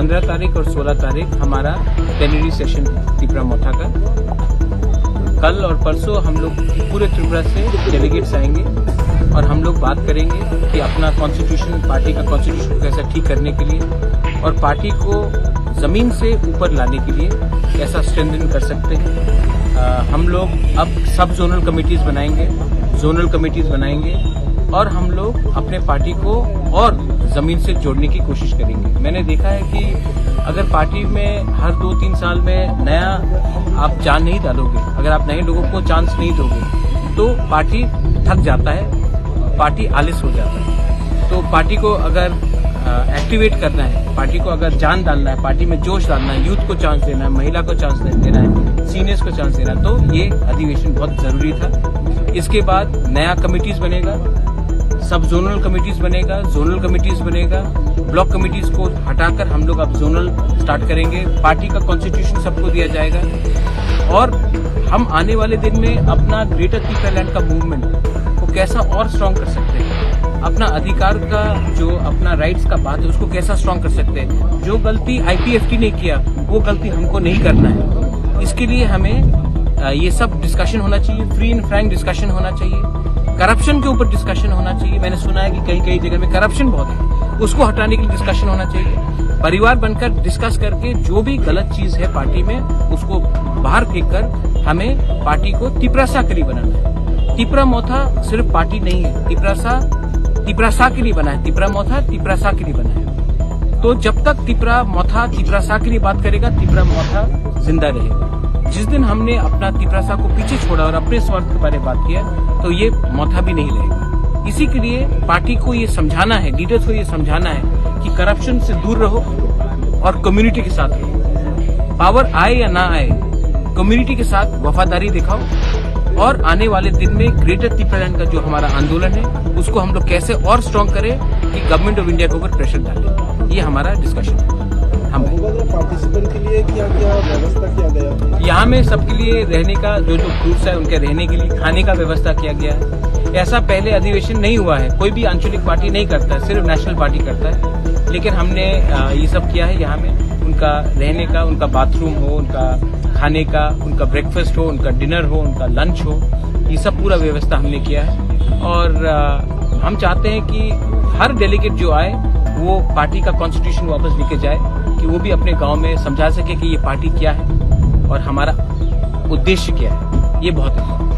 15 तारीख और 16 तारीख हमारा प्लेनरी सेशन त्रिपुरा मोथा का। कल और परसों हम लोग पूरे त्रिपुरा से डेलीगेट्स आएंगे और हम लोग बात करेंगे कि अपना कॉन्स्टिट्यूशन, पार्टी का कॉन्स्टिट्यूशन को कैसा ठीक करने के लिए और पार्टी को जमीन से ऊपर लाने के लिए कैसा स्ट्रेंथन कर सकते हैं। हम लोग अब सब जोनल कमेटीज बनाएंगे, जोनल कमेटीज बनाएंगे और हम लोग अपने पार्टी को और जमीन से जोड़ने की कोशिश करेंगे। मैंने देखा है कि अगर पार्टी में हर 2-3 साल में नया आप जान नहीं डालोगे, अगर आप नए लोगों को चांस नहीं दोगे तो पार्टी थक जाता है, पार्टी आलस हो जाता है। तो पार्टी को अगर एक्टिवेट करना है, पार्टी को अगर जान डालना है, पार्टी में जोश डालना है, यूथ को चांस देना है, महिला को चांस देना है, सीनियर्स को चांस देना है, तो ये अधिवेशन बहुत जरूरी था। इसके बाद नया कमिटीज बनेगा, सब जोनल कमिटीज बनेगा, जोनल कमिटीज बनेगा, ब्लॉक कमिटीज को हटाकर हम लोग अब जोनल स्टार्ट करेंगे। पार्टी का कॉन्स्टिट्यूशन सबको दिया जाएगा और हम आने वाले दिन में अपना ग्रेटर त्रिपुरा लैंड का मूवमेंट को कैसा और स्ट्रांग कर सकते हैं, अपना अधिकार का जो अपना राइट्स का बात है उसको कैसा स्ट्रांग कर सकते हैं। जो गलती IPFT ने किया वो गलती हमको नहीं करना है। इसके लिए हमें ये सब डिस्कशन होना चाहिए, फ्री एंड फ्रैंक डिस्कशन होना चाहिए, करप्शन के ऊपर डिस्कशन होना चाहिए। मैंने सुना है कि कई कई जगह में करप्शन बहुत है, उसको हटाने के लिए डिस्कशन होना चाहिए। परिवार बनकर डिस्कस करके जो भी गलत चीज है पार्टी में उसको बाहर फेंककर हमें पार्टी को त्रिपुरा के लिए बनाना है। त्रिपुरा मोथा सिर्फ पार्टी नहीं है, त्रिपुरा के लिए बना है, त्रिपुरा मोथा त्रिपुरा के लिए बना है। तो जब तक त्रिपुरा मोथा त्रिपुरा के लिए बात करेगा, त्रिपुरा मोथा जिंदा रहेगा। जिस दिन हमने अपना त्रिपुरा को पीछे छोड़ा और अपने स्वार्थ के बारे में बात किया तो ये मोथा भी नहीं रहेगा। इसी के लिए पार्टी को ये समझाना है, लीडर्स को ये समझाना है कि करप्शन से दूर रहो और कम्युनिटी के साथ रहो। पावर आए या ना आए, कम्युनिटी के साथ वफादारी दिखाओ और आने वाले दिन में ग्रेटर त्रिपुरा लैंड का जो हमारा आंदोलन है उसको हम लोग कैसे और स्ट्रांग करें कि गवर्नमेंट ऑफ इंडिया के ऊपर प्रेशर डालें। ये हमारा डिस्कशन है। हम पार्टिसिपेंट के लिए क्या व्यवस्था किया गया? यहाँ में सबके लिए रहने का जो ग्रुप्स है उनके रहने के लिए खाने का व्यवस्था किया गया है। ऐसा पहले अधिवेशन नहीं हुआ है, कोई भी आंचलिक पार्टी नहीं करता है, सिर्फ नेशनल पार्टी करता है। लेकिन हमने ये सब किया है, यहाँ में उनका रहने का, उनका बाथरूम हो, उनका खाने का, उनका ब्रेकफास्ट हो, उनका डिनर हो, उनका लंच हो, ये सब पूरा व्यवस्था हमने किया है। और हम चाहते हैं कि हर डेलीगेट जो आए वो पार्टी का कॉन्स्टिट्यूशन वापस लेके जाए, कि वो भी अपने गांव में समझा सके कि ये पार्टी क्या है और हमारा उद्देश्य क्या है। ये बहुत है।